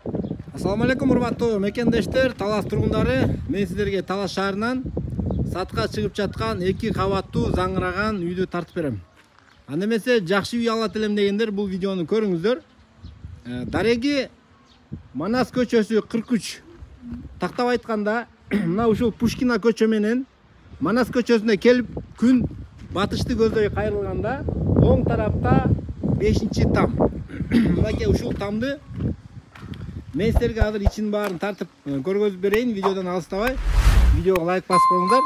Assalamu алейкум, урматтуу мекендештер, Талас тургундары. Мен сиздерге Талас шаарынан сатка чыгып жаткан 2 кабаттуу заңыраган үйдү тартып берем. Анда эмесе жакшы үй алат элем дегендер бул видеону көрүңүздөр. Дареги Манас көчөсү 43. Тактап айтканда, мына ушул Пушкина көчө менен Манас көчөсүнө келип күн батышты көздөй кайрылганда, оң тарапта 5-там. Мынакей ушул тамды мен сіздерге азыр ичин барын тартып көргөзүп берейин. Видеодан алыстабай, видеого лайк басып коюңуздар.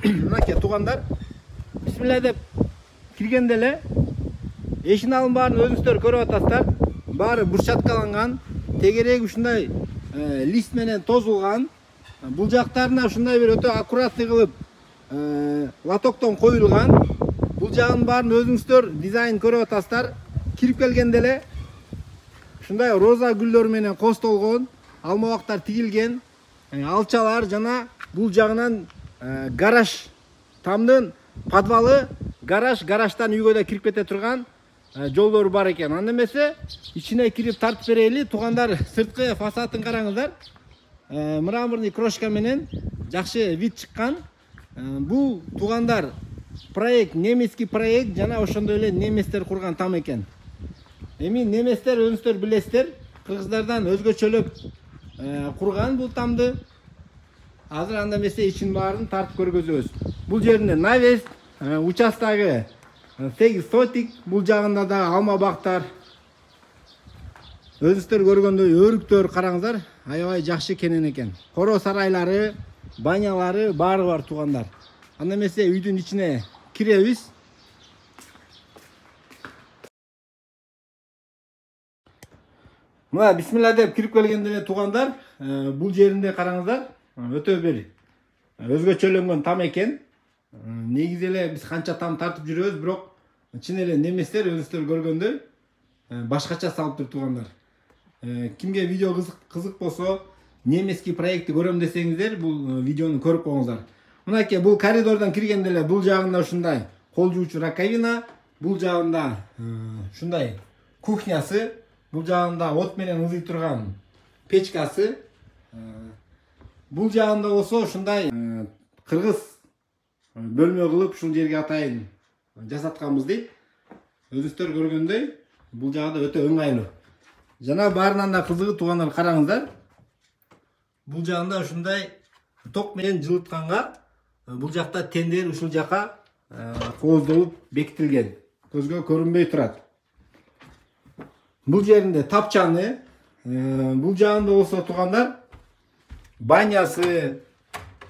Мынакей туугандар, бисмилла деп киргенде эле эшин алын барын өзүңүздөр көрүп атасыздар. Баары бурчаткаланган, тегереги ушундай лист менен тозулган. Бул жактарына ушундай бир өтө аккуратный кылып лотоктон коюлган. Бул жагын барын өзүңүздөр дизайн көрүп атасыздар. Кирип келгенде эле ушундай роза гүлдөр менен костолгон, алмабактар тигилген, алчалар жана бул жагынан гараж, тамдын подвалы, гараждан үйгө да кирип кете турган жолдору бар экен. Анда эмесе ичине кирип тартып берели. Туугандар, сырткы фасадын караңыздар. Мраморный крошка менен жакшы вид чыккан. Бул туугандар проект, немецкий проект жана ошондой эле немецтер курган там экен. Эми немецтер өзүңүздөр билесиздер, кыргыздардан өзгөчөлөп курган бул тамды. Азыр анда эмесе ичин баарын тартып көргөзөбүз. Бул жеринде навес, участогу 8 сотик, бул жагында да алма бактар. Өзүңүздөр көргөндөй өрүктөр караңыздар, аябай жакшы кенен экен. Коро сарайлары, банялары баары бар туугандар. Анда эмесе үйдүн ичине киребиз. Мына бисмилла деп кирип келгенде эле туугандар, бул жеринде караңыздар, өтө бир өзгөчөлөнгөн там экен. Негизи эле биз канча там тартып жүрөбүз, бирок чын эле неместер өзүңүздөр көргөндөй башкача салыптыр туугандар. Кимге видео кызык болсо, немецкий проектти көрөм десеңиздер, бул видеону көрүп коюңуздар. Мынакей бул коридордон киргенде эле бул жагында ушундай кол жуучу раковина, бул жагында ушундай кухнясы, бул жагында от менен ызый турган печкасы. Бул жагында болсо ушундай кыргыз бөлмө кылып ушул жерге атайын жасатканбыз дейт. Өзүңүздөр көргөндөй бул жагы да өтө ыңгайлуу. Жана баарынан да кызыгы туугандар караңыздар. Бул жагында ушундай ток менен жылытканга, бул жакта тендер ушул жака кооздолуп бекитилген. Көзгө көрүнбөй турат. Бул жеринде тапчаны, бул жагында болсо туугандар банясы,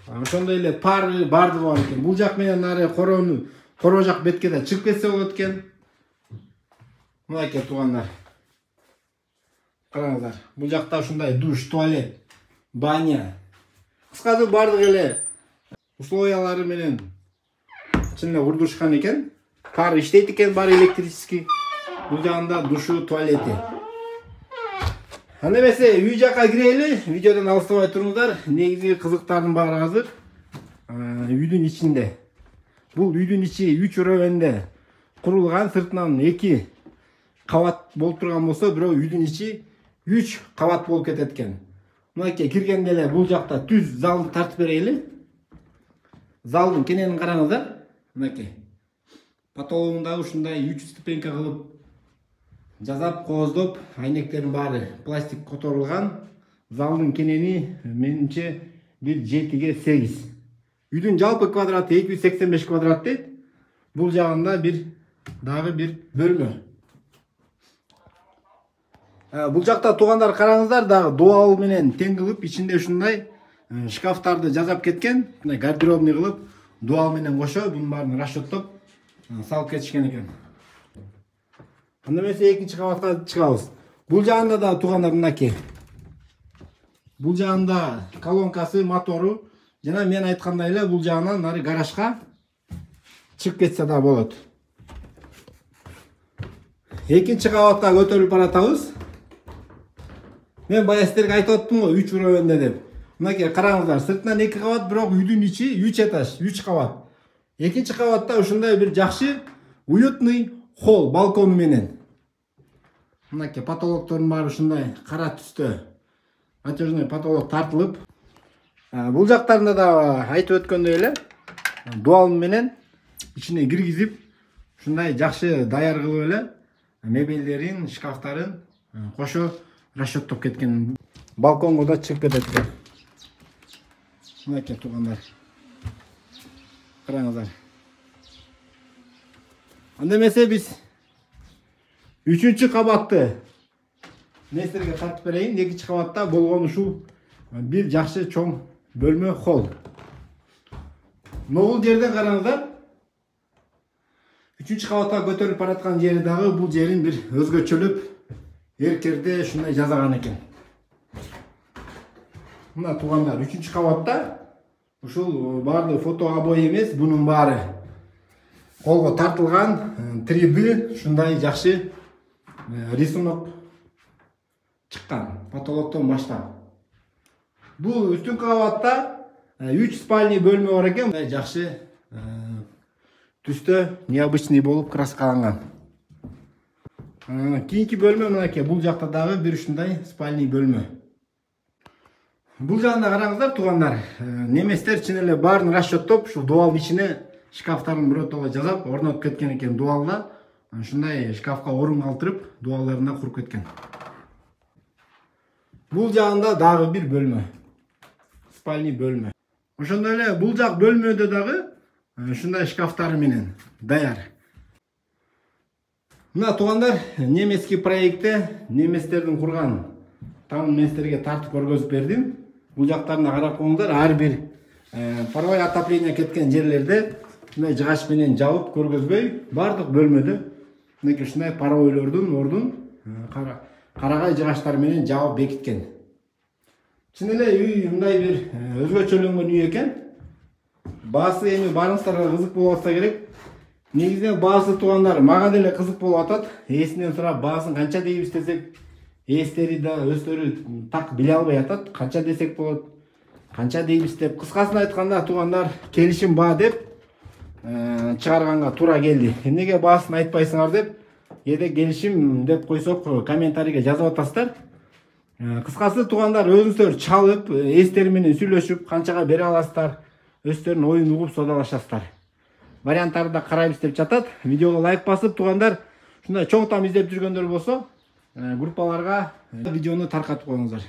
ошондой эле пары барды бар экен. Бул жак менен ары коро жак бетке да чыгып кетсе болот экен. Мынакей туугандар. Караңыздар. Бул жакта ушундай душ, туалет, баня. Кыскасы бардык эле условиялары менен чын эле курдурушкан экен. Пар иштейт экен, баары электрический. Бул жагында душу, туалети. Анда эмесе үй жакка кирели, видеодон алыстабай туруңуздар. Негизи кызыктардын баары азыр үйдүн ичинде. Бул үйдүн ичи 3 уровеньде курулган, сыртынан 2 кабат болуп турган болсо, бирок үйдүн ичи 3 кабат болуп кетет экен. Мынакей киргенде эле бул жакта түз залды тартып берели. Залдын кененин караңыздар. Мынакей. Потологунда ушундай 3 ступенька кылып жазап кооздоп, айнектерин баары пластик которулган. Залдын кенени менимче 7ге 8. Үйдүн жалпы квадраты 285 квадрат дейт. Бул жагында дагы бир бөлмө. Бул жакта туугандар караңыздар, дагы дуал менен тең кылып, ичинде ушундай шкафтарды жазап кеткен. Мына гардеробный кылып, дуал менен кошо бунун баарын расчеттоп салып кетишкен экен. Анда эмесе экинчи кабатка чыгабыз. Бул жагында да туугандар мынакей. Бул жагында колонкасы, мотору жана мен айткандай эле бул жагынан ары гаражга чыгып кетсе да болот. Экинчи кабатка көтөрүлүп баратабыз. Мен бая сиздерге айтып аттым го 3 уровеньде деп. Мынакей караңыздар, сыртынан 2 кабат, бирок үйдүн ичи 3 этаж, 3 кабат. Экинчи кабатта ушундай бир жакшы уютный холл, балкону менен. мынакей потолоктордун баары ушундай кара түстө натяжной потолок тартылып, бул жактарында да айтып өткөндөй эле дуал менен ичине киргизип ушундай жакшы даяр кылып эле мебелдерин, шкафтарын кошо расчеттоп кеткен. Балконго да чыгып кетет экен. Мынакей туугандар. Караңыздар. Анда эмесе биз 3-чү кабатты нестерге тартып берейин. 2-чи кабатта болгон ушул бир жакшы чоң бөлмө холл. Бул жерде караңыздар. 3-чү кабатка көтөрүлүп бараткан жери дагы бул жерин бир өзгөчөлүп эркерде ушундай жасаган экен. Мына туугандар, 3-чү кабатта ушул баардыгы фото обой эмес, бунун баары колго тартылган 3D ушундай жакшы рисунок чыккан потолоктон баштап. Бул үстүнкү кабатта 3 спальный бөлмө бар экен. Жакшы түстө необычный болуп краскаланган. Кийинки бөлмө мынакей, бул жакта дагы бир ушундай спальный бөлмө. Бул жагында караңыздар туугандар, неместер чын эле баарын расчеттоп, ушул дуал ичине шкафтарын биротоло жасап, орнотуп кеткен экен дуалда. Ушундай шкафка орун калтырып, дуалдарына куруп кеткен. Бул жагында дагы бир бөлмө. Спальный бөлмө. Ошондой эле бул жак бөлмөдө дагы ушундай шкафтары менен даяр. Мына туугандар, немецкий проектте неместердин курган тамын мен силерге тартып көргөзүп бердим. Бул жактарына карап коңуздар, ар бир паровой отопление кеткен жерлерде мындай жыгач менен жабып көргөзбөй, бардык бөлмөдө мынакей ушундай паровойлордун ордун карагай жыгачтар менен жабып бекиткен. Чын эле үй мындай бир өзгөчөлөнгөн үй экен. Баасы эми барыңыздарга кызык болуп атса керек. Негизинен баасы туугандар мага деле кызык болуп атат. Ээсинен сурап баасын канча дейбиз десек, ээстери да өздөрү так биле албай атат. Канча десек болот, канча дейбиз деп. Кыскасын айтканда туугандар келишим баа деп чыгарганга туура келди. Эмнеге баасын айтпайсыңар деп, эде келишим деп койсок комментарийге жазып атасыздар. Кыскасы туугандар өзүңүздөр чалып, ээстери менен сүйлөшүп, канчага бере аласыздар, өздөрүнүн оюн угуп содалашасыздар. Варианттарды да карайбыз деп жатат. Видеого лайк басып туугандар, ушундай чоң там издеп жүргөндөр болсо, группаларга видеону таркатып коюңуздар.